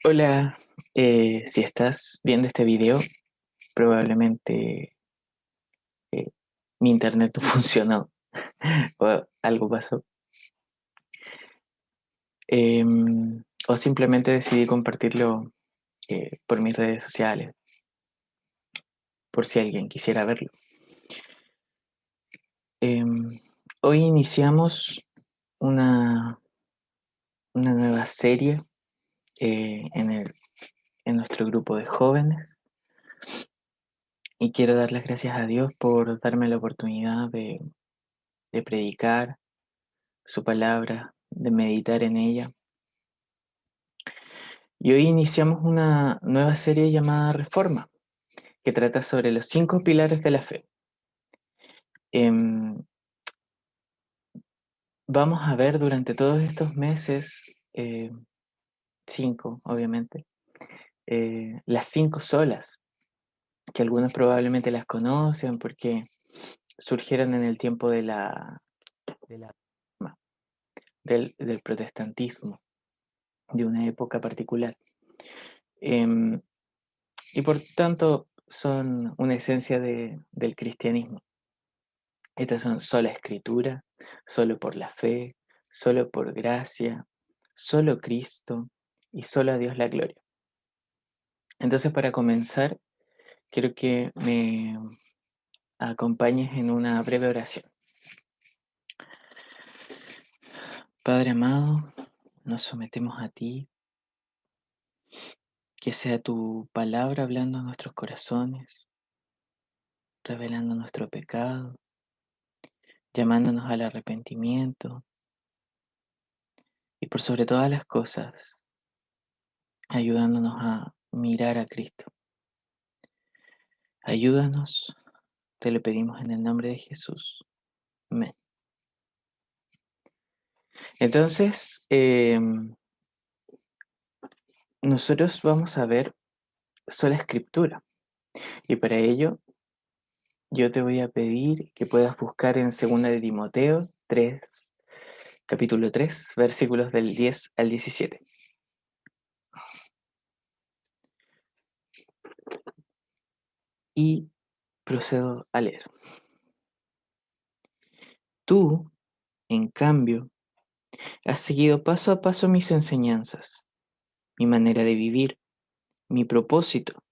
Hola, si estás viendo este video, probablemente eh, mi internet no funcionó o algo pasó. O simplemente decidí compartirlo por mis redes sociales, por si alguien quisiera verlo. Em, Hoy iniciamos una, una nueva serie en nuestro grupo de jóvenes y quiero dar las gracias a Dios por darme la oportunidad de predicar su palabra, de meditar en ella. Y hoy iniciamos una nueva serie llamada Reforma, que trata sobre los 5 pilares de la fe. Em, Vamos a ver durante todos estos meses, 5 obviamente, las 5 solas, que algunos probablemente las conocen porque surgieron en el tiempo de la del protestantismo, de una época particular. Em, y por tanto son una esencia del cristianismo. Estas son sola escritura, solo por la fe, solo por gracia, solo Cristo y solo a Dios la gloria. Entonces, para comenzar, quiero que me acompañes en una breve oración. Padre amado, nos sometemos a ti, que sea tu palabra hablando a nuestros corazones, revelando nuestro pecado, llamándonos al arrepentimiento y por sobre todas las cosas, ayudándonos a mirar a Cristo. Ayúdanos, te lo pedimos en el nombre de Jesús. Amén. Entonces, nosotros vamos a ver sola escritura. Y para ello, yo te voy a pedir que puedas buscar en 2 de Timoteo 3, capítulo 3, versículos del 10 al 17. Y procedo a leer. Tú, en cambio, has seguido paso a paso mis enseñanzas, mi manera de vivir, mi propósito,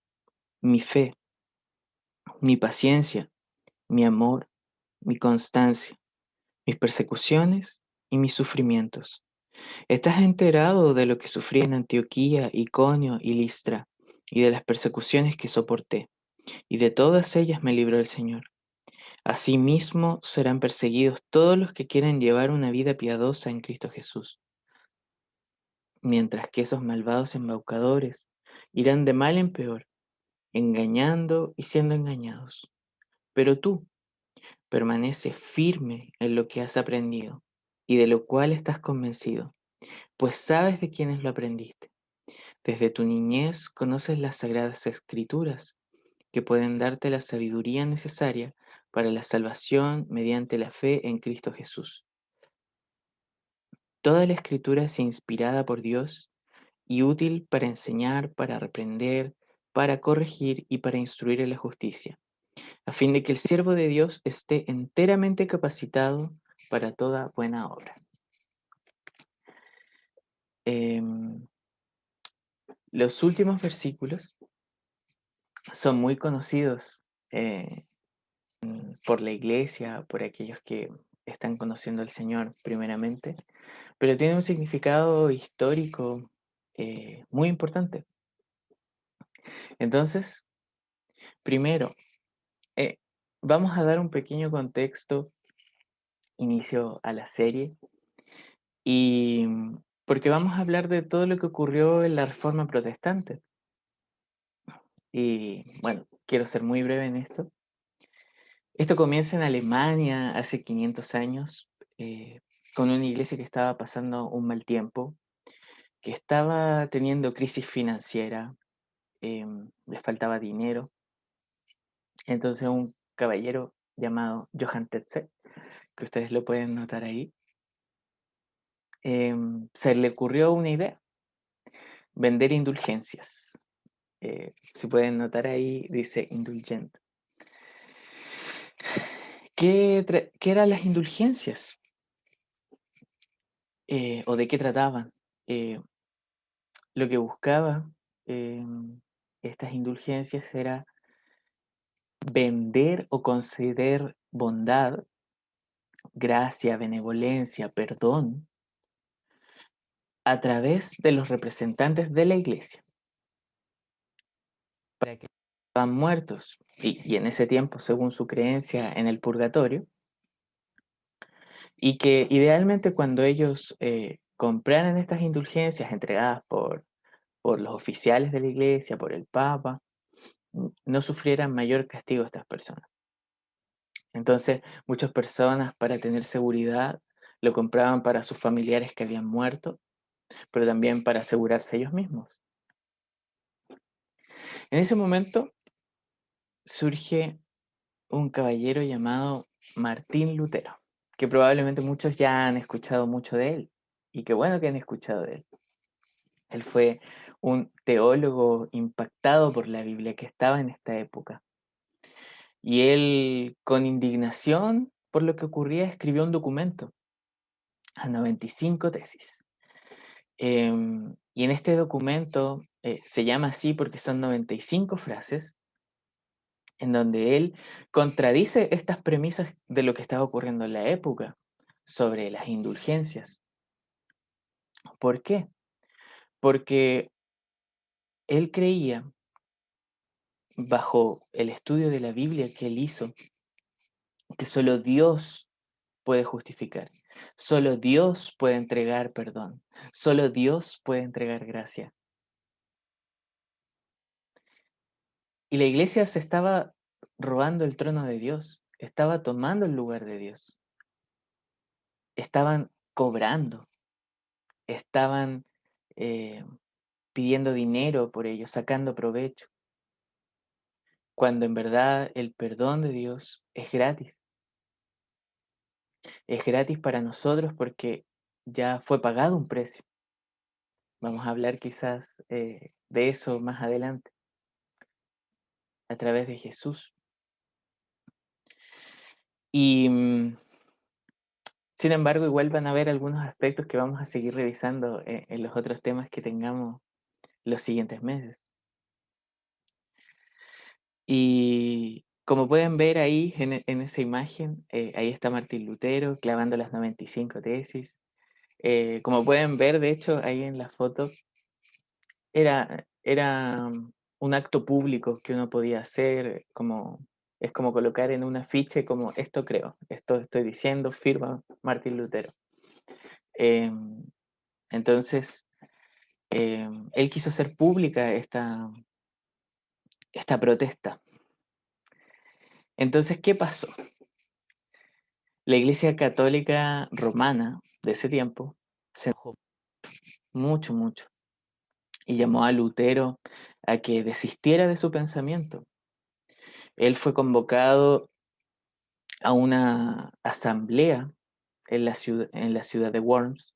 mi fe, mi paciencia, mi amor, mi constancia, mis persecuciones y mis sufrimientos. ¿Estás enterado de lo que sufrí en Antioquía, Iconio y Listra, y de las persecuciones que soporté? Y de todas ellas me libró el Señor. Asimismo serán perseguidos todos los que quieren llevar una vida piadosa en Cristo Jesús, mientras que esos malvados embaucadores irán de mal en peor, engañando y siendo engañados. Pero tú, permanece firme en lo que has aprendido y de lo cual estás convencido, pues sabes de quiénes lo aprendiste. Desde tu niñez conoces las sagradas escrituras que pueden darte la sabiduría necesaria para la salvación mediante la fe en Cristo Jesús. Toda la escritura es inspirada por Dios y útil para enseñar, para reprender, para corregir y para instruir en la justicia, a fin de que el siervo de Dios esté enteramente capacitado para toda buena obra. Em, los últimos versículos son muy conocidos eh, por la iglesia, por aquellos que están conociendo al Señor primeramente, pero tienen un significado histórico muy importante. Entonces, primero, eh, vamos a dar un pequeño contexto, inicio a la serie, y porque vamos a hablar de todo lo que ocurrió en la Reforma Protestante. Y bueno, quiero ser muy breve en esto. Esto comienza en Alemania hace 500 años, eh, con una iglesia que estaba pasando un mal tiempo, que estaba teniendo crisis financiera, les faltaba dinero. Entonces un caballero llamado Johann Tetzel, que ustedes lo pueden notar ahí, se le ocurrió una idea. vender indulgencias. Si pueden notar ahí, dice indulgent. ¿Qué eran las indulgencias? ¿O de qué trataban? Lo que buscaba estas indulgencias era vender o conceder bondad, gracia, benevolencia, perdón, a través de los representantes de la iglesia, para que estaban muertos, y en ese tiempo, según su creencia, en el purgatorio, y que idealmente cuando ellos compraran estas indulgencias entregadas por los oficiales de la iglesia, por el Papa, no sufrieran mayor castigo estas personas. Entonces, muchas personas, para tener seguridad, lo compraban para sus familiares que habían muerto, pero también para asegurarse ellos mismos. En ese momento surge un caballero llamado Martín Lutero, que probablemente muchos ya han escuchado mucho de él, y qué bueno que han escuchado de él. Él fue un teólogo impactado por la Biblia que estaba en esta época. Y él, con indignación por lo que ocurría, escribió un documento a 95 tesis. Y en este documento se llama así porque son 95 frases en donde él contradice estas premisas de lo que estaba ocurriendo en la época sobre las indulgencias. ¿Por qué? Porque él creía, bajo el estudio de la Biblia que él hizo, que solo Dios puede justificar, solo Dios puede entregar perdón, solo Dios puede entregar gracia. Y la iglesia se estaba robando el trono de Dios, estaba tomando el lugar de Dios, estaban cobrando, estaban eh, pidiendo dinero por ello, sacando provecho, cuando en verdad el perdón de Dios es gratis para nosotros porque ya fue pagado un precio. Vamos a hablar quizás de eso más adelante, a través de Jesús. Y sin embargo, igual van a haber algunos aspectos que vamos a seguir revisando en los otros temas que tengamos los siguientes meses. Y como pueden ver ahí en esa imagen, ahí está Martín Lutero clavando las 95 tesis. Como pueden ver, de hecho, ahí en la foto, era un acto público que uno podía hacer, es como colocar en un afiche como esto creo, esto estoy diciendo, firma Martín Lutero. Entonces, él quiso hacer pública esta protesta. Entonces, ¿qué pasó? La Iglesia Católica Romana de ese tiempo se enojó mucho, mucho, y llamó a Lutero a que desistiera de su pensamiento. Él fue convocado a una asamblea en la ciudad de Worms,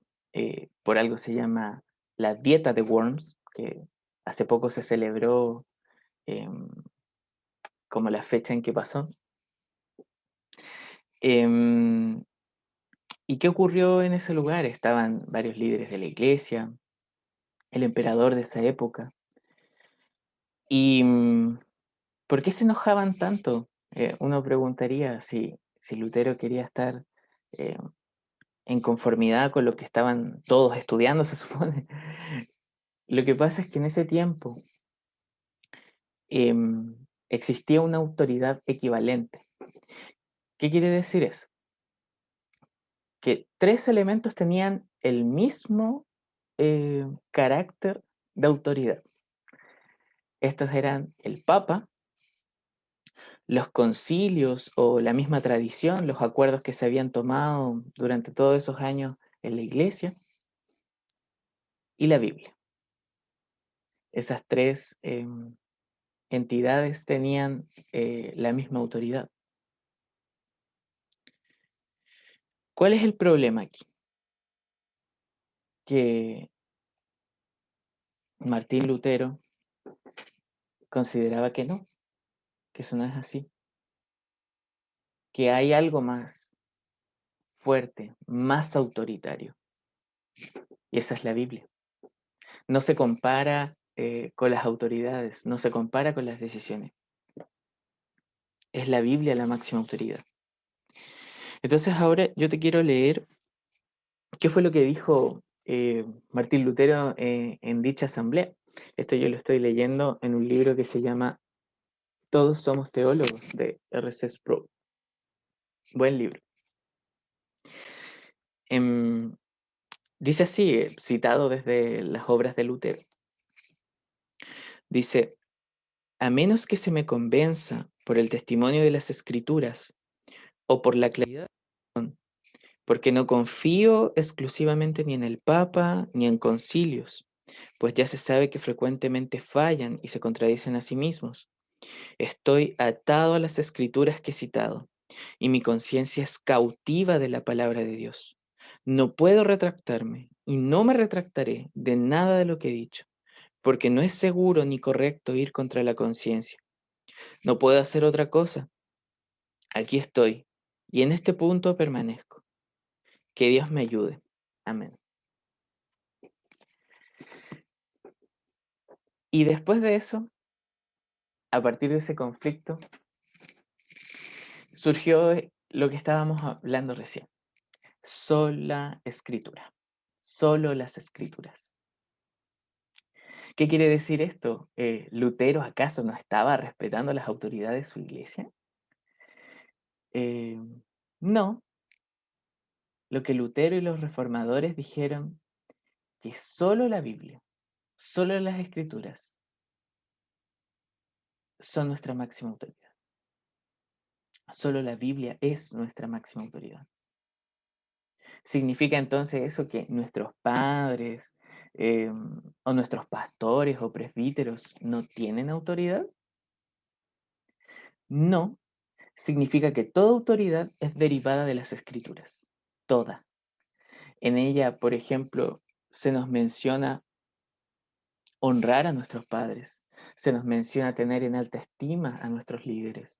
por algo se llama la Dieta de Worms, que hace poco se celebró como la fecha en que pasó. ¿Y qué ocurrió en ese lugar? Estaban varios líderes de la iglesia, el emperador de esa época. ¿Y por qué se enojaban tanto? Uno preguntaría si Lutero quería estar eh, en conformidad con lo que estaban todos estudiando, se supone. Lo que pasa es que en ese tiempo existía una autoridad equivalente. ¿Qué quiere decir eso? Que tres elementos tenían el mismo carácter de autoridad. Estos eran el Papa, los concilios o la misma tradición, los acuerdos que se habían tomado durante todos esos años en la iglesia, y la Biblia. Esas tres entidades tenían la misma autoridad. ¿Cuál es el problema aquí? Que Martín Lutero consideraba que no, que eso no es así, que hay algo más fuerte, más autoritario, y esa es la Biblia. No se compara con las autoridades, no se compara con las decisiones. Es la Biblia la máxima autoridad. Entonces ahora yo te quiero leer qué fue lo que dijo Martín Lutero en dicha asamblea. Esto yo lo estoy leyendo en un libro que se llama Todos somos teólogos, de R.C. Sproul. Buen libro. Dice así, citado desde las obras de Lutero. Dice: a menos que se me convenza por el testimonio de las Escrituras o por la claridad, porque no confío exclusivamente ni en el Papa ni en concilios, pues ya se sabe que frecuentemente fallan y se contradicen a sí mismos. Estoy atado a las Escrituras que he citado, y mi conciencia es cautiva de la palabra de Dios. No puedo retractarme, y no me retractaré de nada de lo que he dicho, porque no es seguro ni correcto ir contra la conciencia. No puedo hacer otra cosa. Aquí estoy, y en este punto permanezco. Que Dios me ayude. Amén. Y después de eso, a partir de ese conflicto, surgió lo que estábamos hablando recién. Sola escritura. Solo las escrituras. ¿Qué quiere decir esto? ¿Lutero acaso no estaba respetando las autoridades de su iglesia? Eh, no. Lo que Lutero y los reformadores dijeron, que solo la Biblia, solo las escrituras son nuestra máxima autoridad. Solo la Biblia es nuestra máxima autoridad. ¿Significa entonces eso que nuestros padres o nuestros pastores o presbíteros no tienen autoridad? No, significa que toda autoridad es derivada de las escrituras, toda. En ella, por ejemplo, se nos menciona honrar a nuestros padres, se nos menciona tener en alta estima a nuestros líderes.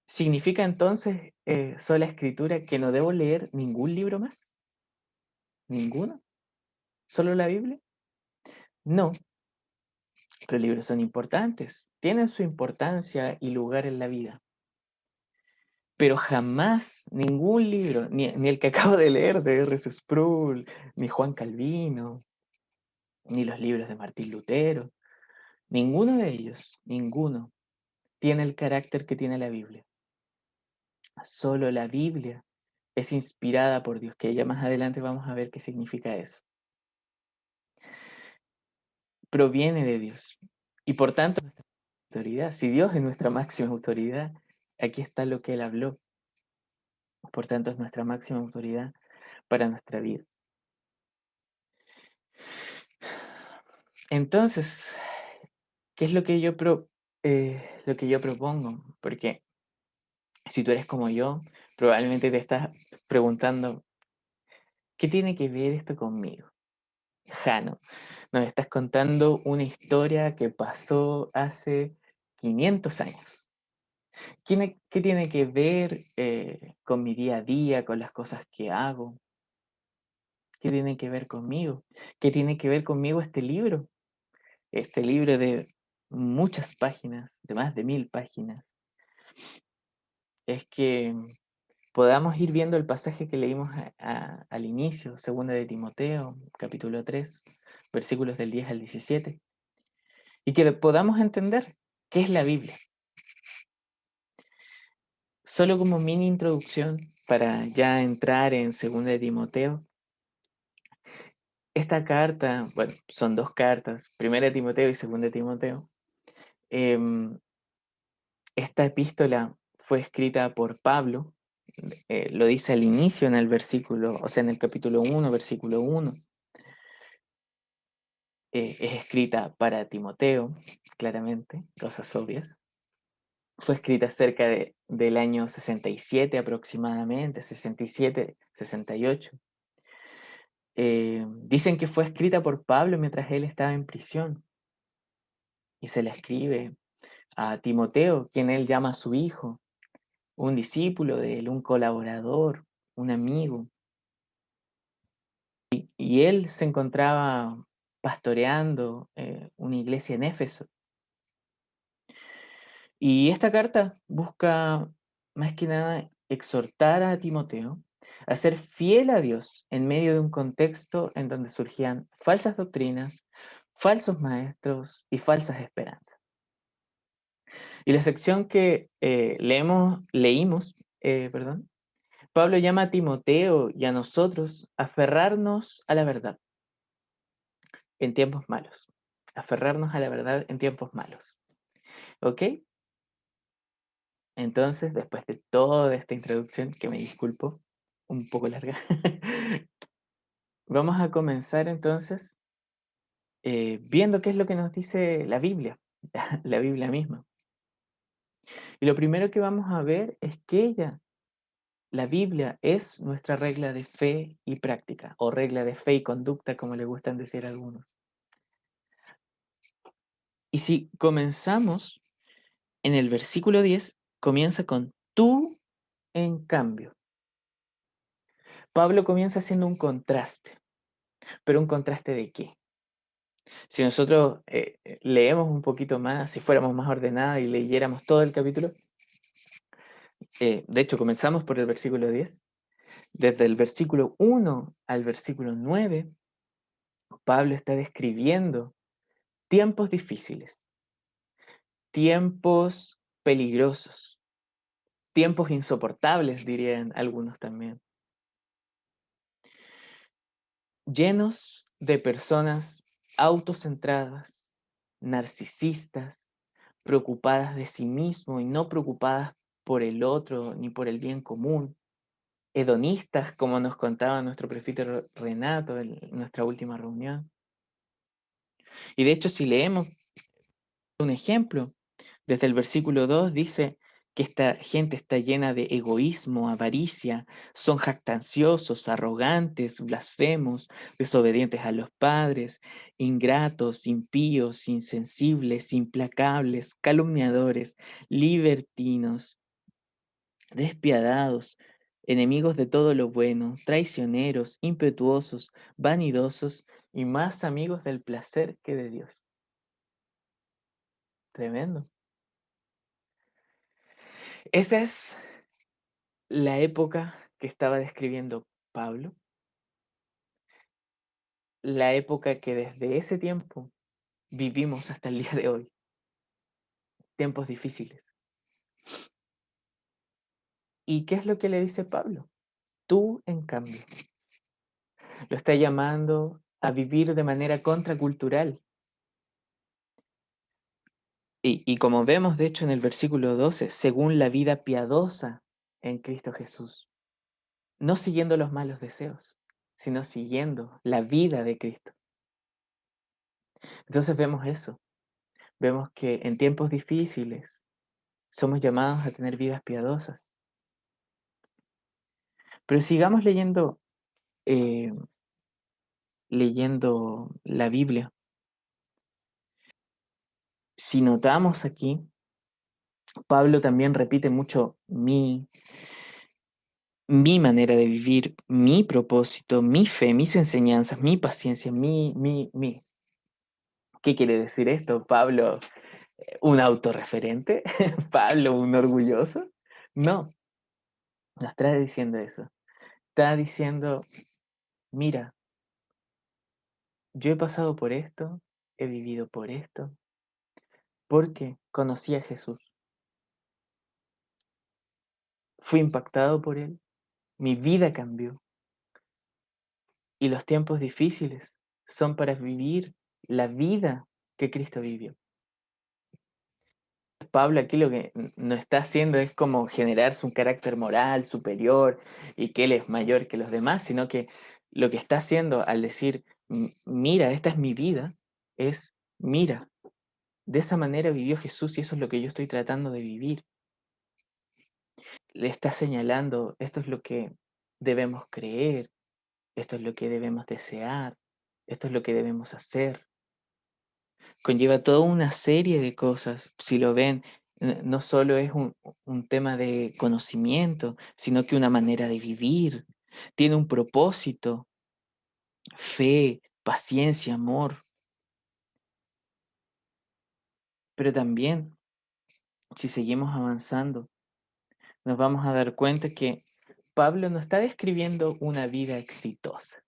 ¿Significa entonces sola escritura que no debo leer ningún libro más? ¿Ninguno? ¿Solo la Biblia? No, los libros son importantes, tienen su importancia y lugar en la vida. Pero jamás ningún libro, ni el que acabo de leer de R.C. Sproul, ni Juan Calvino, ni los libros de Martín Lutero, ninguno de ellos, ninguno, tiene el carácter que tiene la Biblia. Solo la Biblia es inspirada por Dios, que ya más adelante vamos a ver qué significa eso. Proviene de Dios. Y por tanto, nuestra autoridad, si Dios es nuestra máxima autoridad, aquí está lo que Él habló. Por tanto, es nuestra máxima autoridad para nuestra vida. Entonces, ¿qué es lo que yo propongo? Porque si tú eres como yo, probablemente te estás preguntando, ¿qué tiene que ver esto conmigo? Jano, nos estás contando una historia que pasó hace 500 años. ¿Qué tiene que ver con mi día a día, con las cosas que hago? ¿Qué tiene que ver conmigo? ¿Qué tiene que ver conmigo este libro? Este libro de muchas páginas, de más de 1000 páginas. Es que podamos ir viendo el pasaje que leímos al inicio, 2 de Timoteo, capítulo 3, versículos del 10 al 17, y que podamos entender qué es la Biblia. Solo como mini introducción para ya entrar en 2 de Timoteo. Esta carta, bueno, son 2 cartas, 1 de Timoteo y 2 de Timoteo. Esta epístola fue escrita por Pablo, lo dice al inicio en el versículo, o sea, en el capítulo 1, versículo 1. Es escrita para Timoteo, claramente, cosas obvias. Fue escrita cerca del año 67 aproximadamente, 67, 68. Dicen que fue escrita por Pablo mientras él estaba en prisión y se la escribe a Timoteo, quien él llama a su hijo, un discípulo de él, un colaborador, un amigo. Y él se encontraba pastoreando una iglesia en Éfeso. Y esta carta busca más que nada exhortar a Timoteo a ser fiel a Dios en medio de un contexto en donde surgían falsas doctrinas, falsos maestros y falsas esperanzas. Y la sección que leímos, perdón, Pablo llama a Timoteo y a nosotros a aferrarnos a la verdad en tiempos malos. Aferrarnos a la verdad en tiempos malos. ¿Ok? Entonces, después de toda esta introducción, que me disculpo, un poco larga, vamos a comenzar entonces viendo qué es lo que nos dice la Biblia, la Biblia misma. Y lo primero que vamos a ver es que la Biblia, es nuestra regla de fe y práctica, o regla de fe y conducta, como le gustan decir a algunos. Y si comenzamos en el versículo 10, comienza con tú, en cambio. Pablo comienza haciendo un contraste, pero ¿un contraste de qué? Si nosotros leemos un poquito más, si fuéramos más ordenados y leyéramos todo el capítulo, de hecho comenzamos por el versículo 10, desde el versículo 1 al versículo 9, Pablo está describiendo tiempos difíciles, tiempos peligrosos, tiempos insoportables, dirían algunos también, llenos de personas autocentradas, narcisistas, preocupadas de sí mismo y no preocupadas por el otro ni por el bien común, hedonistas, como nos contaba nuestro presbítero Renato en nuestra última reunión. Y de hecho, si leemos un ejemplo, desde el versículo 2 dice que esta gente está llena de egoísmo, avaricia, son jactanciosos, arrogantes, blasfemos, desobedientes a los padres, ingratos, impíos, insensibles, implacables, calumniadores, libertinos, despiadados, enemigos de todo lo bueno, traicioneros, impetuosos, vanidosos y más amigos del placer que de Dios. Tremendo. Esa es la época que estaba describiendo Pablo, la época que desde ese tiempo vivimos hasta el día de hoy, tiempos difíciles. ¿Y qué es lo que le dice Pablo? Tú, en cambio, lo está llamando a vivir de manera contracultural. Y como vemos, de hecho, en el versículo 12, según la vida piadosa en Cristo Jesús, no siguiendo los malos deseos, sino siguiendo la vida de Cristo. Entonces vemos eso, vemos que en tiempos difíciles somos llamados a tener vidas piadosas. Pero sigamos eh, leyendo la Biblia. Si notamos aquí, Pablo también repite mucho mi manera de vivir, mi propósito, mi fe, mis enseñanzas, mi paciencia, mi. ¿Qué quiere decir esto? ¿Pablo un autorreferente? ¿Pablo un orgulloso? No, no está diciendo eso. Está diciendo, mira, yo he pasado por esto, he vivido por esto, porque conocí a Jesús. Fui impactado por él, mi vida cambió y los tiempos difíciles son para vivir la vida que Cristo vivió. Pablo aquí lo que no está haciendo es como generarse un carácter moral superior y que él es mayor que los demás, sino que lo que está haciendo al decir, mira, esta es mi vida, es, mira, de esa manera vivió Jesús y eso es lo que yo estoy tratando de vivir. Le está señalando, esto es lo que debemos creer, esto es lo que debemos desear, esto es lo que debemos hacer. Conlleva toda una serie de cosas. Si lo ven, no solo es un tema de conocimiento, sino que una manera de vivir. Tiene un propósito, fe, paciencia, amor. Pero también, si seguimos avanzando, nos vamos a dar cuenta que Pablo no está describiendo una vida exitosa.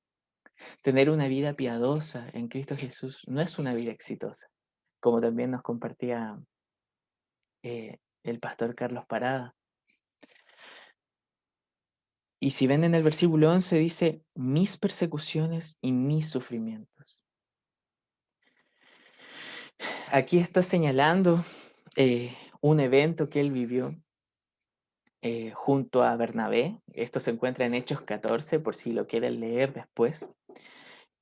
Tener una vida piadosa en Cristo Jesús no es una vida exitosa, como también nos compartía el pastor Carlos Parada. Y si ven en el versículo 11 dice, mis persecuciones y mis sufrimientos. Aquí está señalando un evento que él vivió junto a Bernabé. Esto se encuentra en Hechos 14, por si lo quieren leer después.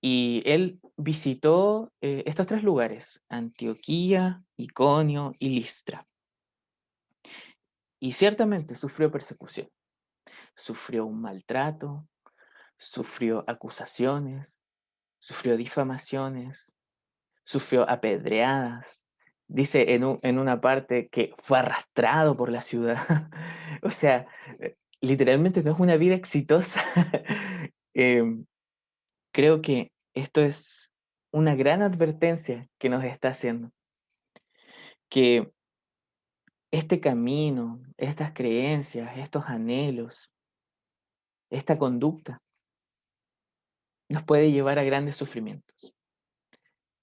Y él visitó estos tres lugares, Antioquía, Iconio y Listra. Y ciertamente sufrió persecución, sufrió un maltrato, sufrió acusaciones, sufrió difamaciones, sufrió apedreadas. Dice en una parte que fue arrastrado por la ciudad. O sea, literalmente no es una vida exitosa. Em, Creo que esto es una gran advertencia que nos está haciendo, que este camino, estas creencias, estos anhelos, esta conducta nos puede llevar a grandes sufrimientos,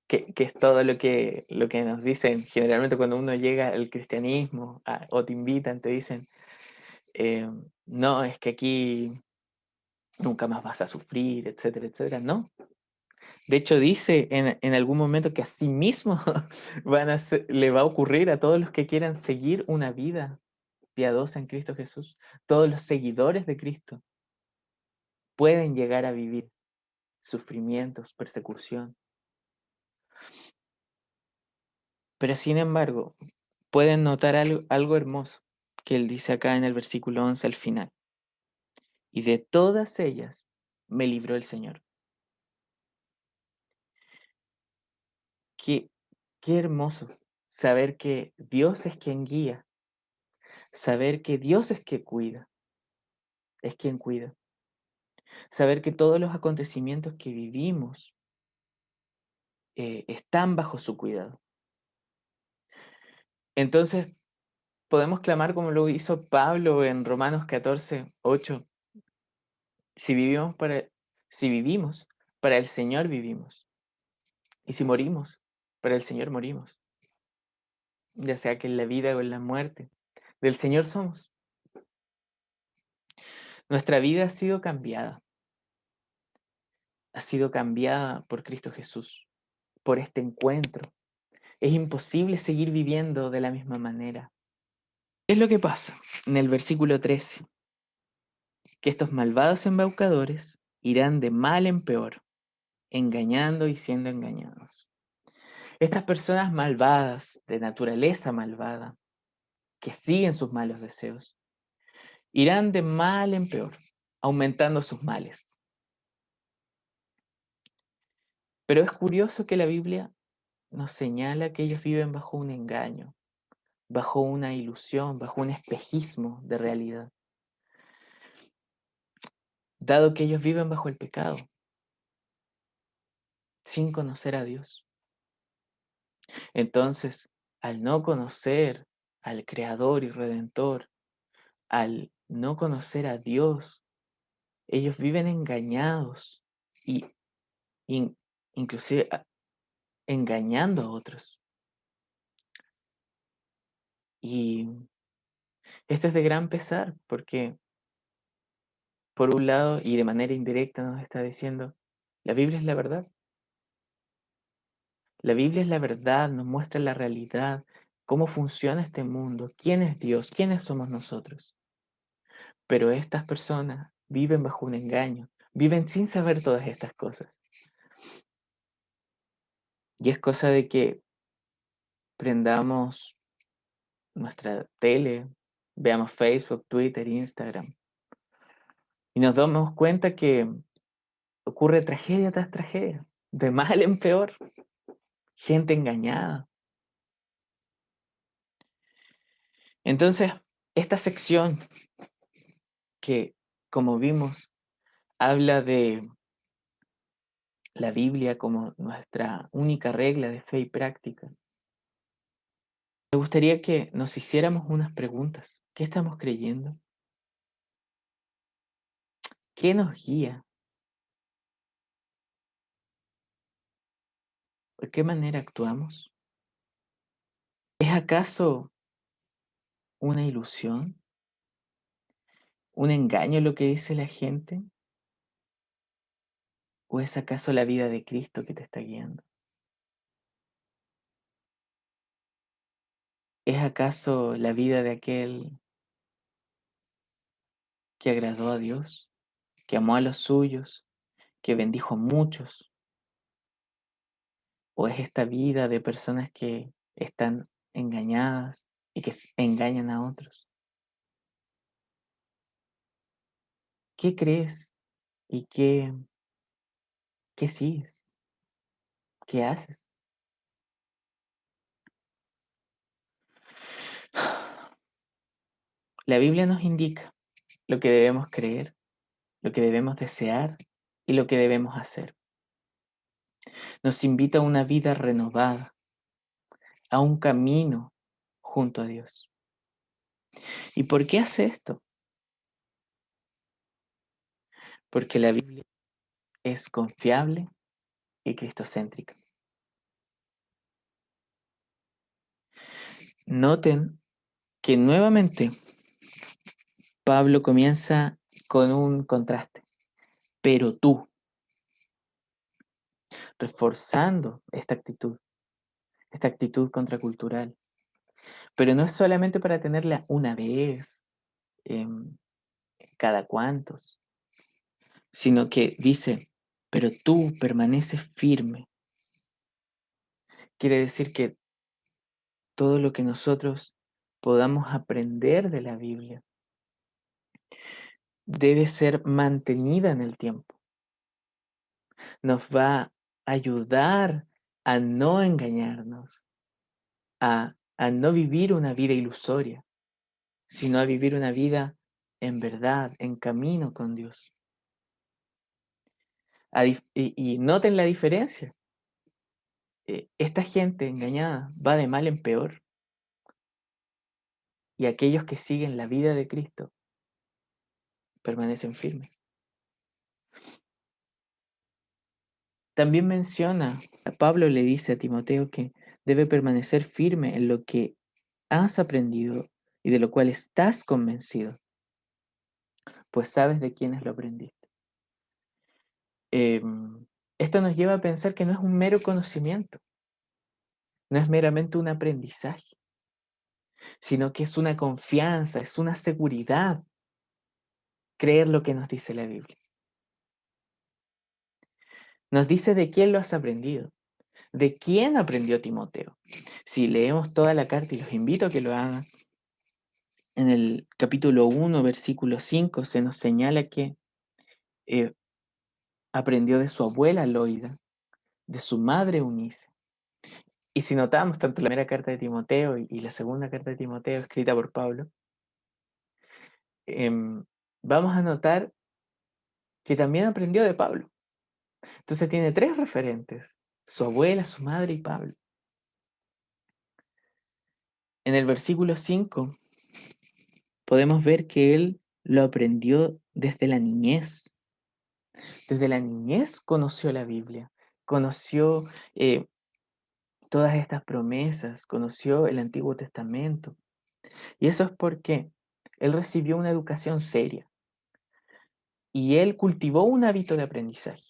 que es todo lo que nos dicen generalmente cuando uno llega al cristianismo o te invitan, te dicen, no, es que aquí nunca más vas a sufrir, etcétera, etcétera. No, de hecho, dice en algún momento que así mismo le va a ocurrir a todos los que quieran seguir una vida piadosa en Cristo Jesús. Todos los seguidores de Cristo pueden llegar a vivir sufrimientos, persecución. Pero sin embargo, pueden notar algo hermoso que él dice acá en el versículo 11 al final. Y de todas ellas me libró el Señor. Qué, qué hermoso saber que Dios es quien guía, saber que Dios es quien cuida, es quien cuida. Saber que todos los acontecimientos que vivimos están bajo su cuidado. Entonces, podemos clamar como lo hizo Pablo en Romanos 14:8. Si vivimos si vivimos, para el Señor vivimos. Y si morimos, para el Señor morimos. Ya sea que en la vida o en la muerte, del Señor somos. Nuestra vida ha sido cambiada por Cristo Jesús, por este encuentro. Es imposible seguir viviendo de la misma manera. ¿Qué es lo que pasa? En el versículo 13, que estos malvados embaucadores irán de mal en peor, engañando y siendo engañados. Estas personas malvadas, de naturaleza malvada, que siguen sus malos deseos, irán de mal en peor, aumentando sus males. Pero es curioso que la Biblia nos señala que ellos viven bajo un engaño, bajo una ilusión, bajo un espejismo de realidad, dado que ellos viven bajo el pecado, sin conocer a Dios. Entonces, al no conocer al Creador y Redentor, al no conocer a Dios, ellos viven engañados y inclusive engañando a otros. Y esto es de gran pesar porque, por un lado, y de manera indirecta nos está diciendo, la Biblia es la verdad. La Biblia es la verdad, nos muestra la realidad, cómo funciona este mundo, quién es Dios, quiénes somos nosotros. Pero estas personas viven bajo un engaño, viven sin saber todas estas cosas. Y es cosa de que prendamos nuestra tele, veamos Facebook, Twitter, Instagram, y nos damos cuenta que ocurre tragedia tras tragedia, de mal en peor, gente engañada. Entonces, esta sección que, como vimos, habla de la Biblia como nuestra única regla de fe y práctica, me gustaría que nos hiciéramos unas preguntas. ¿Qué estamos creyendo? ¿Qué nos guía? ¿De qué manera actuamos? ¿Es acaso una ilusión? ¿Un engaño lo que dice la gente? ¿O es acaso la vida de Cristo que te está guiando? ¿Es acaso la vida de aquel que agradó a Dios, que amó a los suyos, que bendijo a muchos? ¿O es esta vida de personas que están engañadas y que engañan a otros? ¿Qué crees y qué sigues? ¿Qué haces? La Biblia nos indica lo que debemos creer, lo que debemos desear y lo que debemos hacer. Nos invita a una vida renovada, a un camino junto a Dios. ¿Y por qué hace esto? Porque la Biblia es confiable y cristocéntrica. Noten que nuevamente Pablo comienza con un contraste, pero tú, reforzando esta actitud contracultural. Pero no es solamente para tenerla una vez, em, cada cuantos, sino que dice, pero tú permaneces firme. Quiere decir que todo lo que nosotros podamos aprender de la Biblia debe ser mantenida en el tiempo. Nos va a ayudar a no engañarnos, a no vivir una vida ilusoria, sino a vivir una vida en verdad, en camino con Dios. Y noten la diferencia. Esta gente engañada va de mal en peor, y aquellos que siguen la vida de Cristo permanecen firmes. También menciona, Pablo le dice a Timoteo que debe permanecer firme en lo que has aprendido y de lo cual estás convencido, pues sabes de quiénes lo aprendiste. Esto nos lleva a pensar que no es un mero conocimiento, no es meramente un aprendizaje, sino que es una confianza, es una seguridad creer lo que nos dice la Biblia. Nos dice de quién lo has aprendido, de quién aprendió Timoteo. Si leemos toda la carta, y los invito a que lo hagan, en el capítulo 1, versículo 5, se nos señala que eh, aprendió de su abuela Loida, de su madre Eunice. Y si notamos tanto la primera carta de Timoteo y la segunda carta de Timoteo escrita por Pablo, vamos a notar que también aprendió de Pablo. Entonces tiene tres referentes: su abuela, su madre y Pablo. En el versículo 5 podemos ver que él lo aprendió desde la niñez. Desde la niñez conoció la Biblia, conoció todas estas promesas, conoció el Antiguo Testamento. Y eso es porque él recibió una educación seria y él cultivó un hábito de aprendizaje.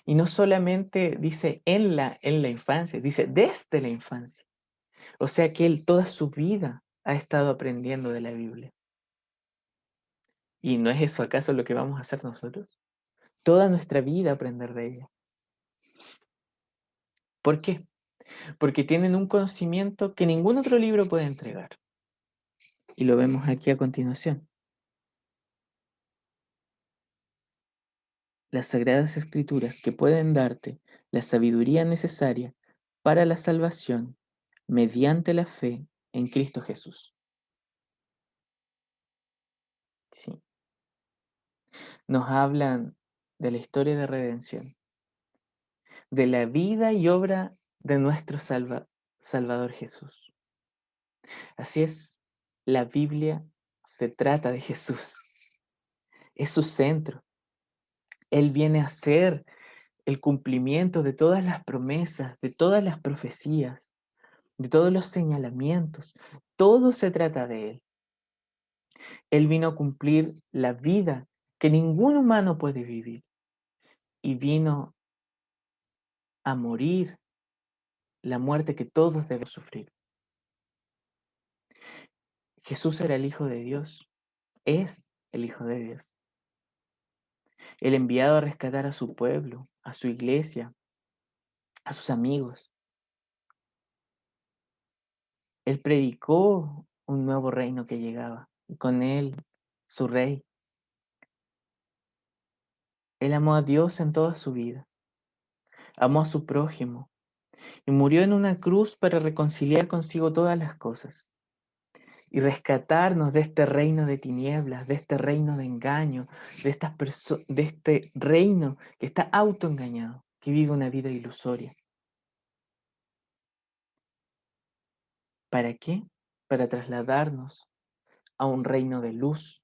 Y no solamente dice en la infancia, dice desde la infancia. O sea que él toda su vida ha estado aprendiendo de la Biblia. ¿Y no es eso acaso lo que vamos a hacer nosotros? Toda nuestra vida aprender de ella. ¿Por qué? Porque tienen un conocimiento que ningún otro libro puede entregar. Y lo vemos aquí a continuación. las Sagradas Escrituras que pueden darte la sabiduría necesaria para la salvación mediante la fe en Cristo Jesús. Sí. Nos hablan de la historia de redención, de la vida y obra de nuestro Salvador Jesús. Así es, la Biblia se trata de Jesús, es su centro. Él viene a ser el cumplimiento de todas las promesas, de todas las profecías, de todos los señalamientos. Todo se trata de Él. Él vino a cumplir la vida que ningún humano puede vivir y vino a morir la muerte que todos deben sufrir. Jesús era el Hijo de Dios, es el Hijo de Dios, el enviado a rescatar a su pueblo, a su iglesia, a sus amigos. Él predicó un nuevo reino que llegaba y con él su rey. Él amó a Dios en toda su vida, amó a su prójimo y murió en una cruz para reconciliar consigo todas las cosas y rescatarnos de este reino de tinieblas, de este reino de engaño, de este reino que está autoengañado, que vive una vida ilusoria. ¿Para qué? Para trasladarnos a un reino de luz,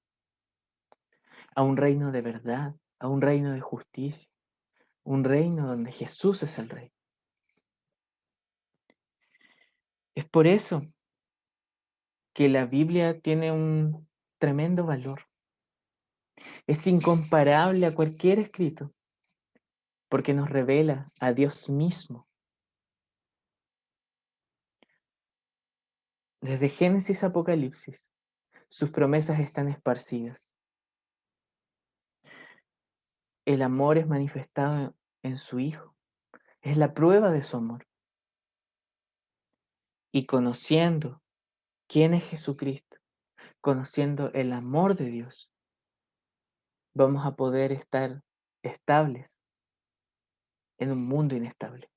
a un reino de verdad, a un reino de justicia, un reino donde Jesús es el rey. Es por eso que la Biblia tiene un tremendo valor. Es incomparable a cualquier escrito, porque nos revela a Dios mismo. Desde Génesis a Apocalipsis, sus promesas están esparcidas. El amor es manifestado en su Hijo, es la prueba de su amor. Y conociendo quién es Jesucristo, conociendo el amor de Dios, vamos a poder estar estables en un mundo inestable.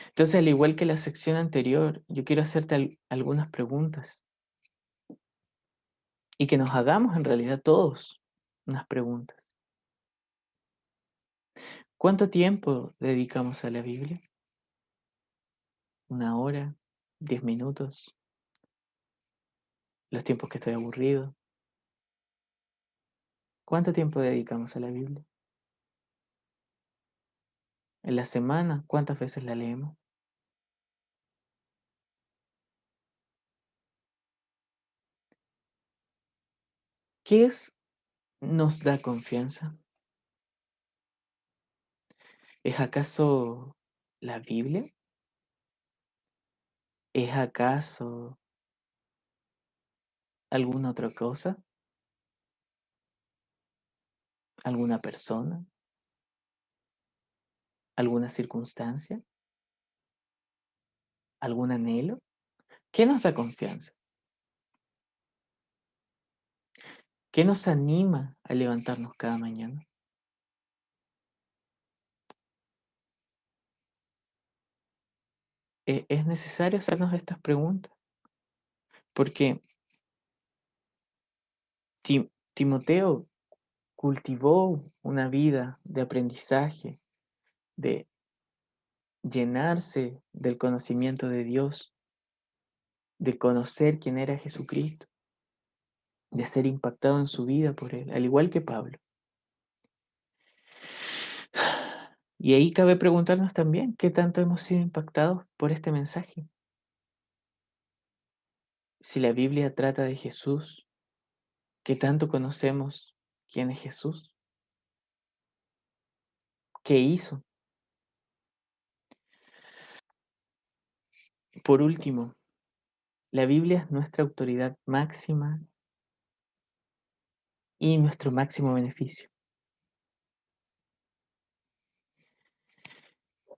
Entonces, al igual que la sección anterior, yo quiero hacerte algunas preguntas y que nos hagamos en realidad todos unas preguntas. ¿Cuánto tiempo dedicamos a la Biblia? ¿Una hora? ¿10 minutos? ¿Los tiempos que estoy aburrido? ¿Cuánto tiempo dedicamos a la Biblia? ¿En la semana? ¿Cuántas veces la leemos? ¿Qué nos da confianza? ¿Es acaso la Biblia? ¿Es acaso alguna otra cosa? ¿Alguna persona? ¿Alguna circunstancia? ¿Algún anhelo? ¿Qué nos da confianza? ¿Qué nos anima a levantarnos cada mañana? Es necesario hacernos estas preguntas, porque Timoteo cultivó una vida de aprendizaje, de llenarse del conocimiento de Dios, de conocer quién era Jesucristo, de ser impactado en su vida por él, al igual que Pablo. Y ahí cabe preguntarnos también, ¿qué tanto hemos sido impactados por este mensaje? Si la Biblia trata de Jesús, ¿qué tanto conocemos quién es Jesús? ¿Qué hizo? Por último, la Biblia es nuestra autoridad máxima y nuestro máximo beneficio.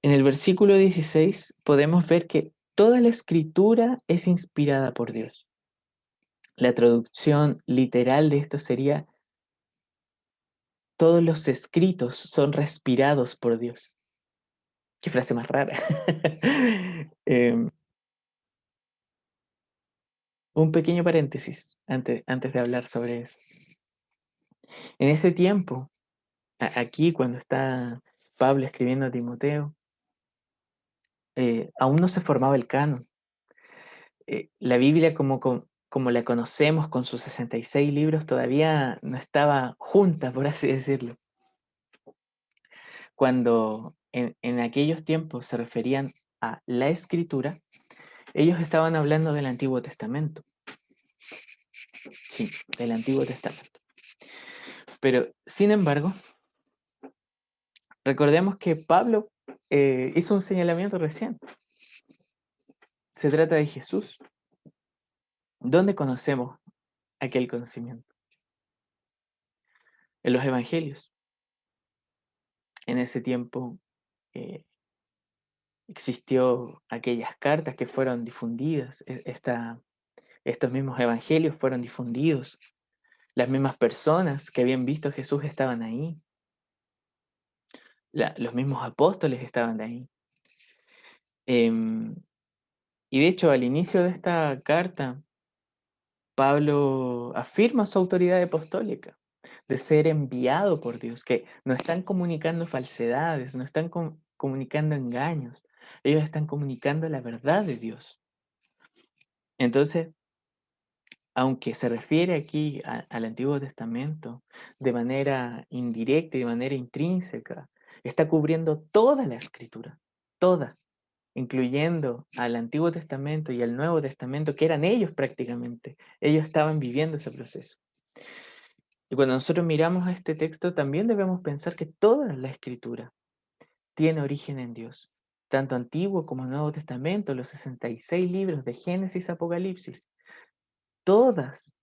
En el versículo 16 podemos ver que toda la escritura es inspirada por Dios. La traducción literal de esto sería: todos los escritos son respirados por Dios. Qué frase más rara. Em, un pequeño paréntesis antes de hablar sobre eso. En ese tiempo, aquí cuando está Pablo escribiendo a Timoteo, aún no se formaba el canon. La Biblia como la conocemos con sus 66 libros todavía no estaba junta, por así decirlo. Cuando en aquellos tiempos se referían a la escritura, ellos estaban hablando del Antiguo Testamento. Sí, del Antiguo Testamento. Pero, sin embargo, recordemos que Pablo hizo un señalamiento recién. Se trata de Jesús. ¿Dónde conocemos aquel conocimiento? En los evangelios. En ese tiempo eh, existió aquellas cartas que fueron difundidas, estos mismos evangelios fueron difundidos, las mismas personas que habían visto a Jesús estaban ahí, los mismos apóstoles estaban ahí. Em, y de hecho, al inicio de esta carta, Pablo afirma su autoridad apostólica, de ser enviado por Dios, que no están comunicando falsedades, no están comunicando engaños, ellos están comunicando la verdad de Dios. Entonces, aunque se refiere aquí al Antiguo Testamento de manera indirecta y de manera intrínseca, está cubriendo toda la escritura, toda, incluyendo al Antiguo Testamento y al Nuevo Testamento, que eran ellos prácticamente. Ellos estaban viviendo ese proceso. Y cuando nosotros miramos a este texto, también debemos pensar que toda la escritura tiene origen en Dios. Tanto Antiguo como Nuevo Testamento, los 66 libros de Génesis, Apocalipsis, todos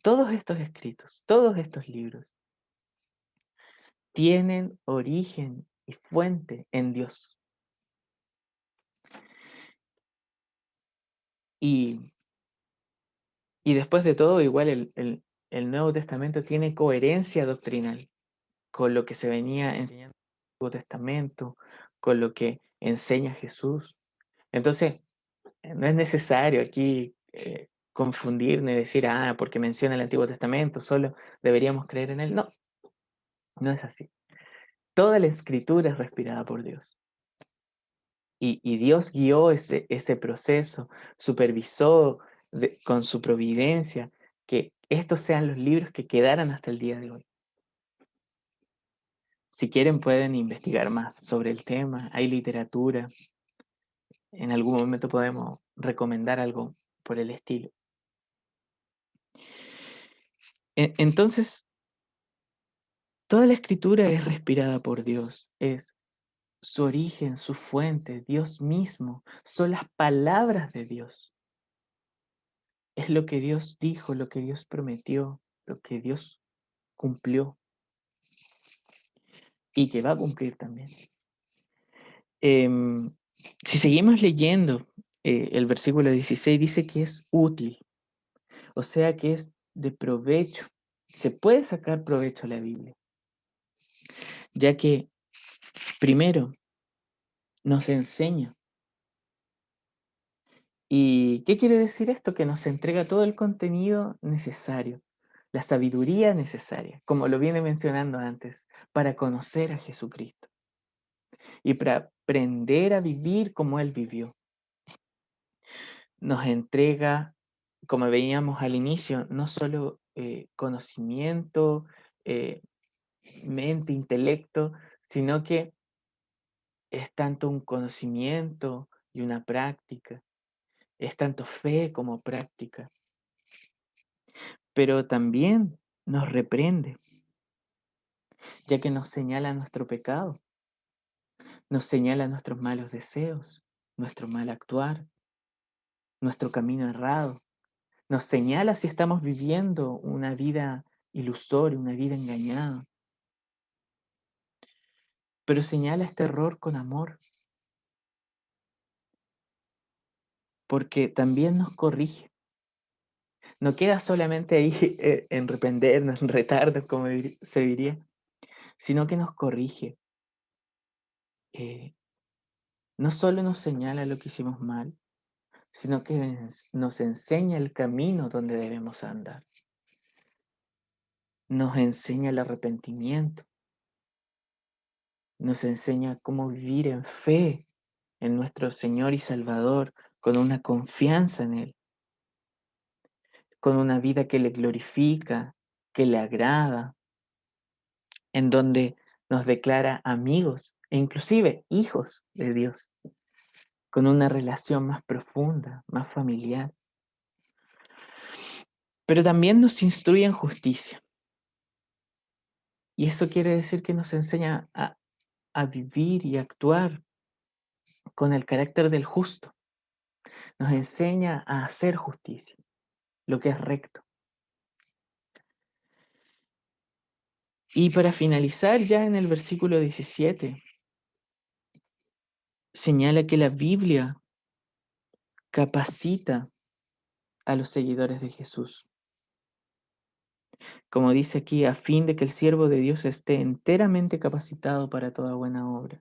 estos escritos, todos estos libros, tienen origen y fuente en Dios. Y después de todo, igual el Nuevo Testamento tiene coherencia doctrinal con lo que se venía enseñando en el Antiguo Testamento, con lo que enseña Jesús. Entonces, no es necesario aquí confundir ni decir, porque menciona el Antiguo Testamento, solo deberíamos creer en él. No, no es así. Toda la escritura es respirada por Dios. Y Dios guió ese proceso, supervisó con su providencia que estos sean los libros que quedaran hasta el día de hoy. Si quieren pueden investigar más sobre el tema, hay literatura, en algún momento podemos recomendar algo por el estilo. Entonces, toda la escritura es respirada por Dios, es su origen, su fuente, Dios mismo, son las palabras de Dios. Es lo que Dios dijo, lo que Dios prometió, lo que Dios cumplió y que va a cumplir también. Si seguimos leyendo, el versículo 16 dice que es útil, o sea que es de provecho. Se puede sacar provecho a la Biblia, ya que primero nos enseña. ¿Y qué quiere decir esto? Que nos entrega todo el contenido necesario, la sabiduría necesaria, como lo viene mencionando antes, para conocer a Jesucristo y para aprender a vivir como Él vivió. Nos entrega, como veíamos al inicio, no solo conocimiento, eh, mente, intelecto, sino que es tanto un conocimiento y una práctica, es tanto fe como práctica, pero también nos reprende, ya que nos señala nuestro pecado, nos señala nuestros malos deseos, nuestro mal actuar, nuestro camino errado, nos señala si estamos viviendo una vida ilusoria, una vida engañada, pero señala este error con amor, porque también nos corrige. No queda solamente ahí en reprendernos, en retarnos, como se diría, sino que nos corrige. No solo nos señala lo que hicimos mal, sino que nos enseña el camino donde debemos andar. Nos enseña el arrepentimiento, nos enseña cómo vivir en fe en nuestro Señor y Salvador, con una confianza en Él, con una vida que le glorifica, que le agrada, en donde nos declara amigos e inclusive hijos de Dios, con una relación más profunda, más familiar. Pero también nos instruye en justicia. Y eso quiere decir que nos enseña a vivir y actuar con el carácter del justo. Nos enseña a hacer justicia, lo que es recto. Y para finalizar, ya en el versículo 17, señala que la Biblia capacita a los seguidores de Jesús. Como dice aquí, a fin de que el siervo de Dios esté enteramente capacitado para toda buena obra.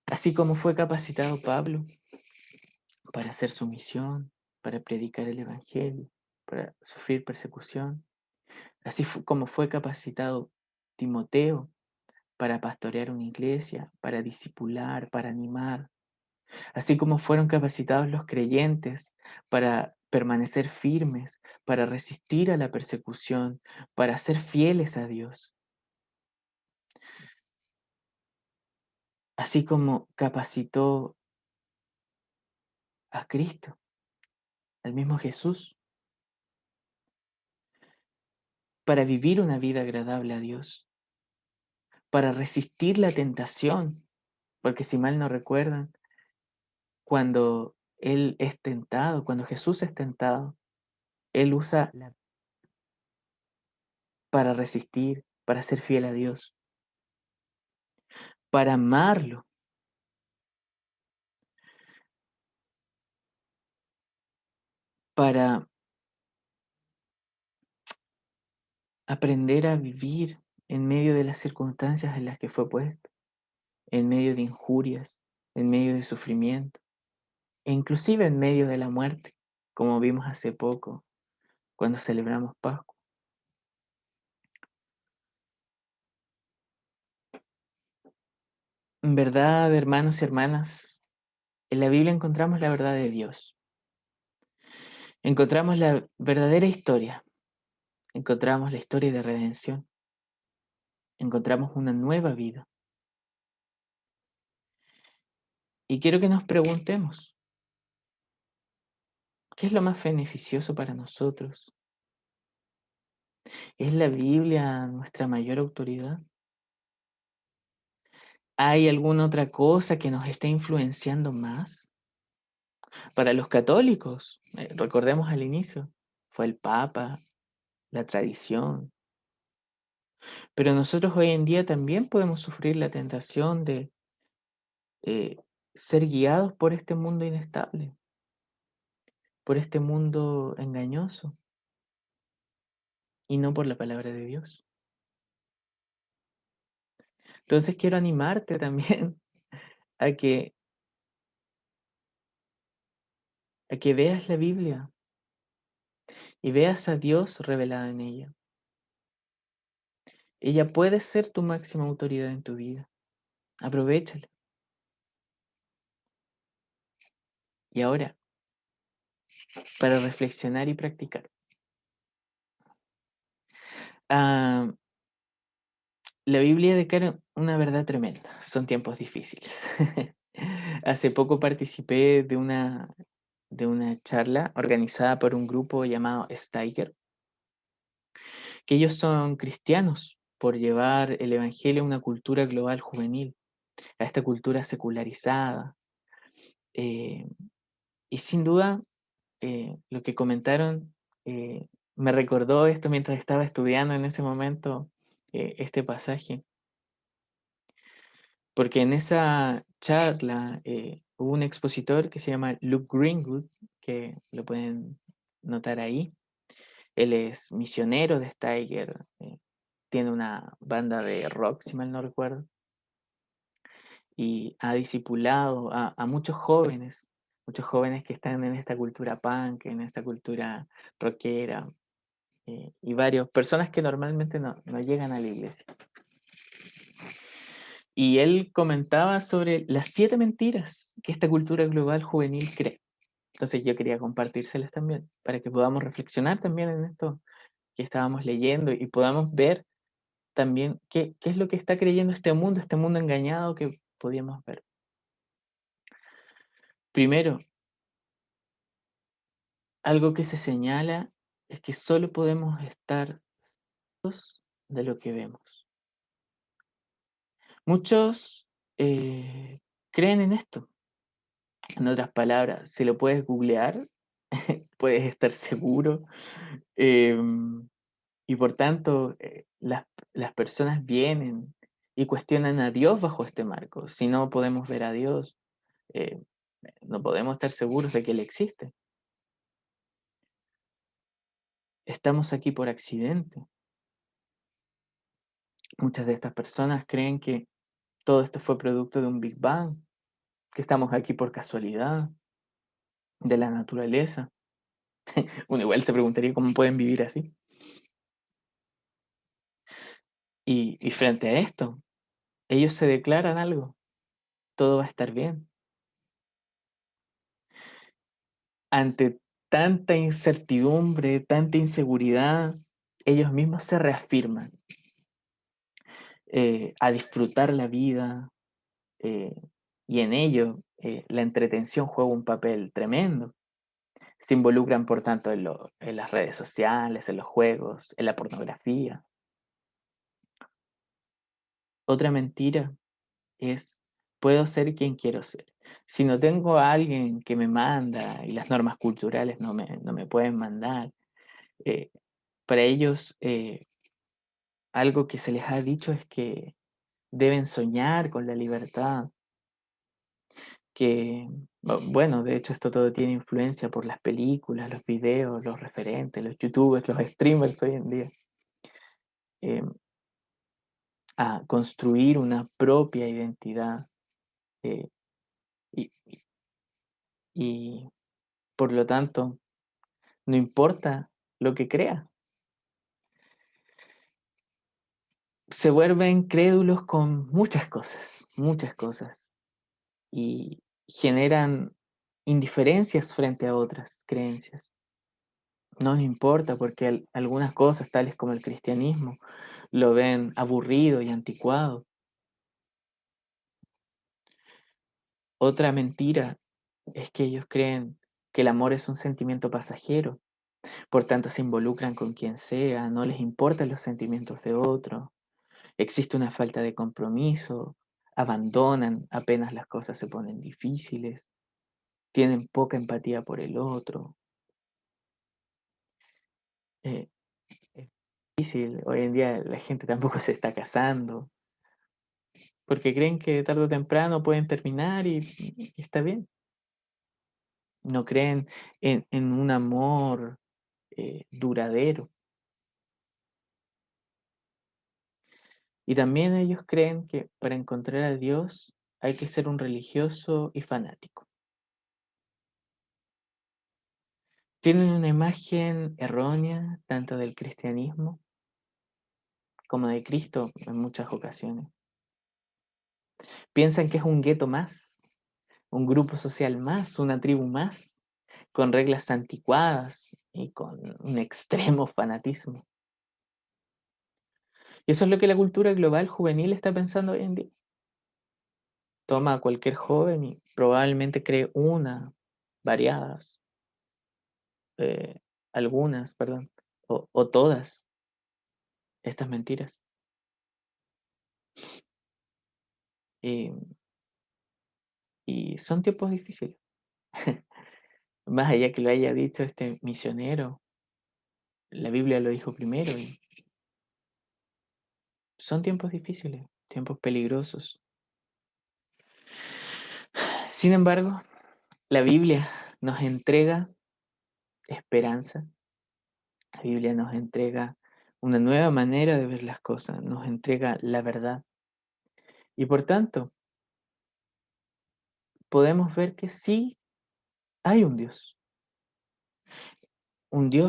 Así como fue capacitado Pablo para hacer su misión, para predicar el Evangelio, para sufrir persecución. Así como fue capacitado Timoteo para pastorear una iglesia, para discipular, para animar. Así como fueron capacitados los creyentes para permanecer firmes, para resistir a la persecución, para ser fieles a Dios. Así como capacitó a Cristo, al mismo Jesús, para vivir una vida agradable a Dios, para resistir la tentación, porque si mal no recuerdan, cuando Él es tentado, cuando Jesús es tentado, Él usa para resistir, para ser fiel a Dios, para amarlo, para aprender a vivir en medio de las circunstancias en las que fue puesto, en medio de injurias, en medio de sufrimiento, e inclusive en medio de la muerte, como vimos hace poco cuando celebramos Pascua. En verdad, hermanos y hermanas, en la Biblia encontramos la verdad de Dios. Encontramos la verdadera historia. Encontramos la historia de redención. Encontramos una nueva vida. Y quiero que nos preguntemos, ¿qué es lo más beneficioso para nosotros? ¿Es la Biblia nuestra mayor autoridad? ¿Hay alguna otra cosa que nos está influenciando más? Para los católicos, recordemos al inicio, fue el Papa, la tradición. Pero nosotros hoy en día también podemos sufrir la tentación de eh, ser guiados por este mundo inestable, por este mundo engañoso y no por la palabra de Dios. Entonces quiero animarte también a que veas la Biblia y veas a Dios revelado en ella. Ella puede ser tu máxima autoridad en tu vida. Aprovéchala. Y ahora, para reflexionar y practicar. Ah, la Biblia declara una verdad tremenda. Son tiempos difíciles. Hace poco participé de una charla organizada por un grupo llamado Steiger, que ellos son cristianos por llevar el Evangelio a una cultura global juvenil, a esta cultura secularizada. Eh, y sin duda, lo que comentaron me recordó esto mientras estaba estudiando en ese momento este pasaje, porque en esa charla hubo un expositor que se llama Luke Greenwood, que lo pueden notar ahí, Él es misionero de Steiger, tiene una banda de rock, si mal no recuerdo, y ha discipulado a muchos jóvenes que están en esta cultura punk, en esta cultura rockera, y varias personas que normalmente no llegan a la iglesia. Y él comentaba sobre las 7 mentiras que esta cultura global juvenil cree. Entonces yo quería compartírselas también, para que podamos reflexionar también en esto que estábamos leyendo y podamos ver también qué es lo que está creyendo este mundo engañado que podíamos ver. Primero, algo que se señala es que solo podemos estar de lo que vemos. Muchos creen en esto. En otras palabras, si lo puedes googlear, puedes estar seguro. em, y por tanto, las personas vienen y cuestionan a Dios bajo este marco. Si no podemos ver a Dios, eh, no podemos estar seguros de que Él existe. Estamos aquí por accidente. Muchas de estas personas creen que todo esto fue producto de un Big Bang, que estamos aquí por casualidad, de la naturaleza. Uno igual se preguntaría cómo pueden vivir así. Y frente a esto, ellos se declaran algo, todo va a estar bien. Ante tanta incertidumbre, tanta inseguridad, ellos mismos se reafirman a disfrutar la vida, eh, y en ello la entretención juega un papel tremendo. Se involucran, por tanto, en las redes sociales, en los juegos, en la pornografía. Otra mentira es, puedo ser quien quiero ser. Si no tengo a alguien que me manda y las normas culturales no me pueden mandar, eh, para ellos algo que se les ha dicho es que deben soñar con la libertad, que, bueno, de hecho esto todo tiene influencia por las películas, los videos, los referentes, los youtubers, los streamers hoy en día, eh, a construir una propia identidad, eh, y, y por lo tanto, no importa lo que crea, se vuelven crédulos con muchas cosas, y generan indiferencias frente a otras creencias. No les importa porque algunas cosas, tales como el cristianismo, lo ven aburrido y anticuado. Otra mentira es que ellos creen que el amor es un sentimiento pasajero, por tanto se involucran con quien sea, no les importan los sentimientos de otro, existe una falta de compromiso, abandonan apenas las cosas se ponen difíciles, tienen poca empatía por el otro. Eh, es difícil, hoy en día la gente tampoco se está casando, porque creen que tarde o temprano pueden terminar y está bien. No creen en un amor duradero. Y también ellos creen que para encontrar a Dios hay que ser un religioso y fanático. Tienen una imagen errónea tanto del cristianismo como de Cristo en muchas ocasiones. Piensan que es un gueto más, un grupo social más, una tribu más, con reglas anticuadas y con un extremo fanatismo. Y eso es lo que la cultura global juvenil está pensando hoy en día. Toma a cualquier joven y probablemente cree variadas, eh, algunas, perdón, o todas estas mentiras. Eh, y son tiempos difíciles. Más allá que lo haya dicho este misionero, la Biblia lo dijo primero y son tiempos difíciles, tiempos peligrosos. Sin embargo, la Biblia nos entrega esperanza, Biblia nos entrega una nueva manera de ver las cosas, nos entrega la verdad. Y por tanto, podemos ver que sí hay un Dios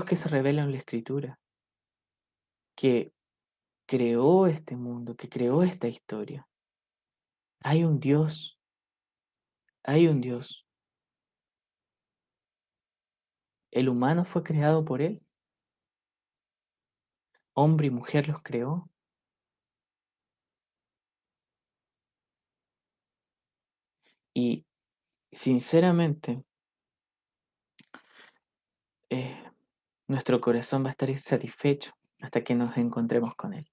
que se revela en la Escritura, que creó este mundo, que creó esta historia. Hay un Dios, hay un Dios. El humano fue creado por Él, hombre y mujer los creó. Y sinceramente, eh, nuestro corazón va a estar insatisfecho hasta que nos encontremos con Él.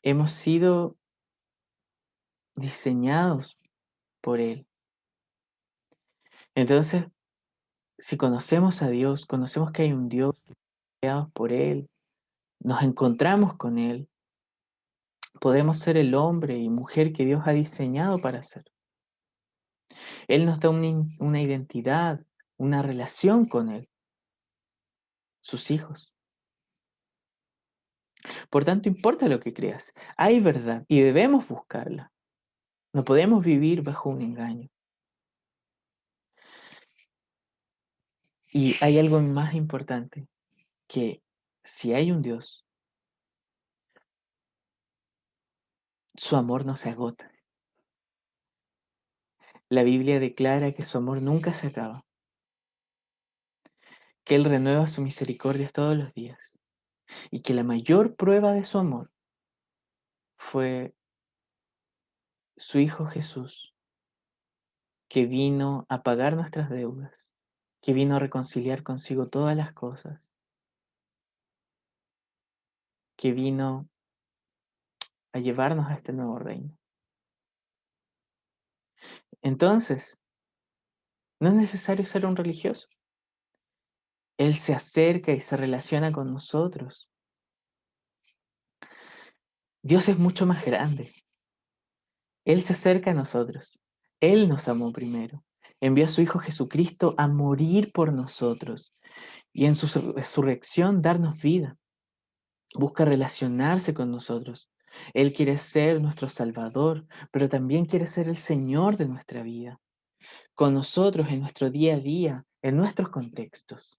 Hemos sido diseñados por Él. Entonces, si conocemos a Dios, conocemos que hay un Dios creado por Él, nos encontramos con Él, podemos ser el hombre y mujer que Dios ha diseñado para ser. Él nos da una identidad, una relación con Él, sus hijos. Por tanto, importa lo que creas. Hay verdad y debemos buscarla. No podemos vivir bajo un engaño. Y hay algo más importante, que si hay un Dios, su amor no se agota. La Biblia declara que su amor nunca se acaba, que Él renueva su misericordia todos los días y que la mayor prueba de su amor fue su Hijo Jesús, que vino a pagar nuestras deudas, que vino a reconciliar consigo todas las cosas, que vino a llevarnos a este nuevo reino. Entonces, no es necesario ser un religioso. Él se acerca y se relaciona con nosotros. Dios es mucho más grande. Él se acerca a nosotros. Él nos amó primero. Envió a su Hijo Jesucristo a morir por nosotros y en su resurrección darnos vida. Busca relacionarse con nosotros. Él quiere ser nuestro Salvador, pero también quiere ser el Señor de nuestra vida, con nosotros en nuestro día a día, en nuestros contextos.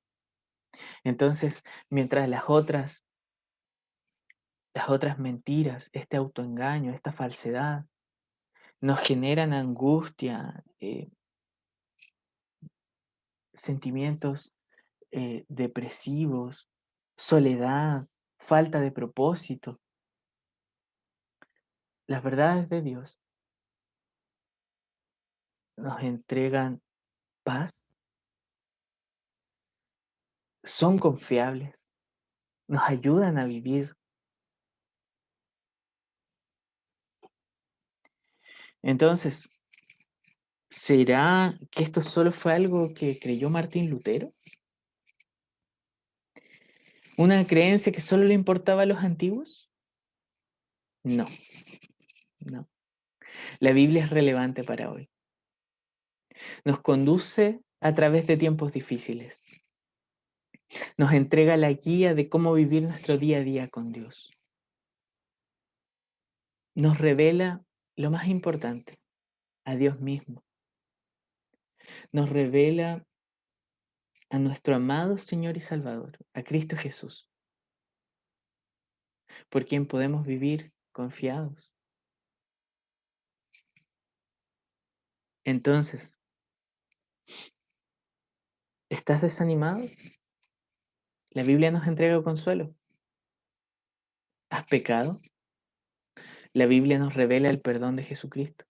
Entonces, mientras las otras mentiras, este autoengaño, esta falsedad, nos generan angustia, sentimientos depresivos, soledad, falta de propósito. Las verdades de Dios nos entregan paz, son confiables, nos ayudan a vivir. Entonces, ¿será que esto solo fue algo que creyó Martín Lutero? ¿Una creencia que solo le importaba a los antiguos? No, no. La Biblia es relevante para hoy. Nos conduce a través de tiempos difíciles. Nos entrega la guía de cómo vivir nuestro día a día con Dios. Nos revela lo más importante, a Dios mismo. Nos revela a nuestro amado Señor y Salvador, a Cristo Jesús, por quien podemos vivir confiados. Entonces, ¿estás desanimado? La Biblia nos entrega consuelo. ¿Has pecado? La Biblia nos revela el perdón de Jesucristo.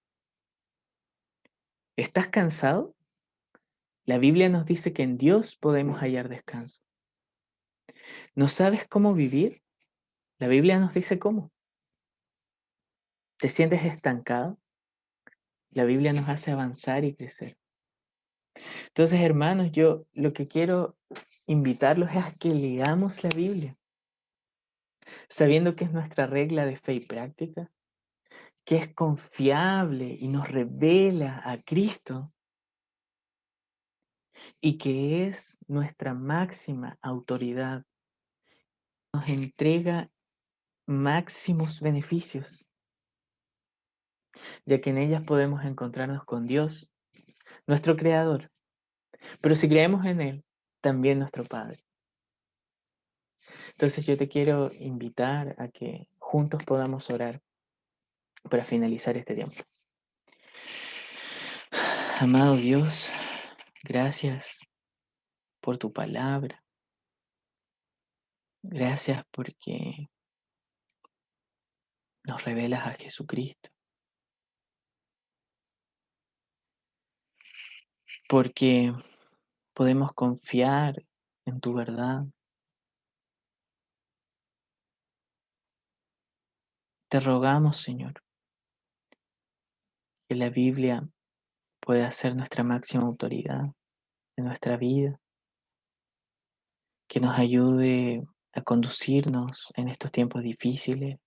¿Estás cansado? La Biblia nos dice que en Dios podemos hallar descanso. ¿No sabes cómo vivir? La Biblia nos dice cómo. ¿Te sientes estancado? La Biblia nos hace avanzar y crecer. Entonces, hermanos, yo lo que quiero invitarlos es a que leamos la Biblia, sabiendo que es nuestra regla de fe y práctica, que es confiable y nos revela a Cristo. y que es nuestra máxima autoridad. Nos entrega máximos beneficios, ya que en ellas podemos encontrarnos con Dios, nuestro Creador, pero si creemos en Él, también nuestro Padre. Entonces yo te quiero invitar a que juntos podamos orar para finalizar este tiempo. Amado Dios, gracias por tu palabra. Gracias porque nos revelas a Jesucristo. Porque podemos confiar en tu verdad. Te rogamos, Señor, que la Biblia pueda ser nuestra máxima autoridad en nuestra vida, que nos ayude a conducirnos en estos tiempos difíciles,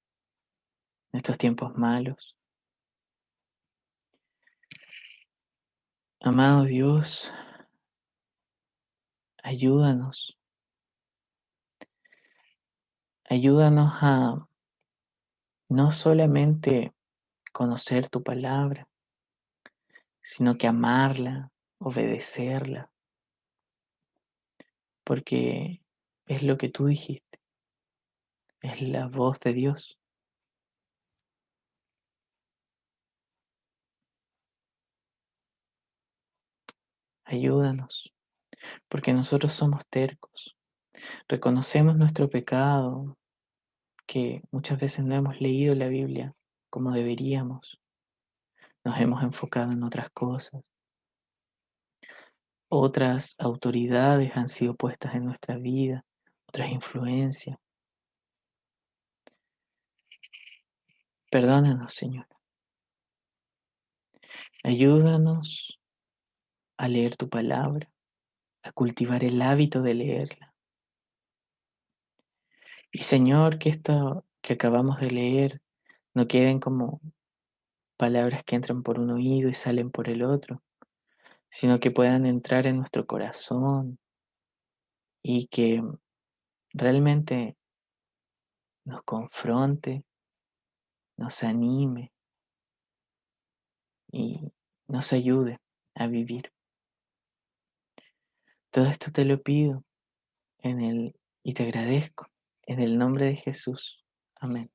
en estos tiempos malos. Amado Dios, ayúdanos, ayúdanos a no solamente conocer tu palabra, sino que amarla, obedecerla, porque es lo que tú dijiste, es la voz de Dios. Ayúdanos, porque nosotros somos tercos, reconocemos nuestro pecado, que muchas veces no hemos leído la Biblia como deberíamos, nos hemos enfocado en otras cosas, otras autoridades han sido puestas en nuestra vida, otras influencias. Perdónanos, Señor. Ayúdanos a leer tu palabra, a cultivar el hábito de leerla. Y Señor, que esto que acabamos de leer no queden como palabras que entran por un oído y salen por el otro, sino que puedan entrar en nuestro corazón y que realmente nos confronte, nos anime y nos ayude a vivir. Todo esto te lo pido y te agradezco en el nombre de Jesús. Amén.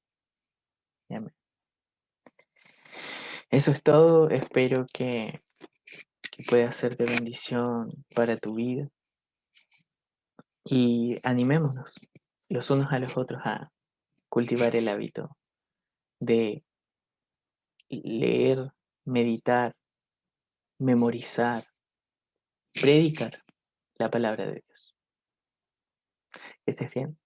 Y amén. Eso es todo. Espero que pueda ser de bendición para tu vida. Y animémonos los unos a los otros a cultivar el hábito de leer, meditar, memorizar, predicar la palabra de Dios. Que estés bien.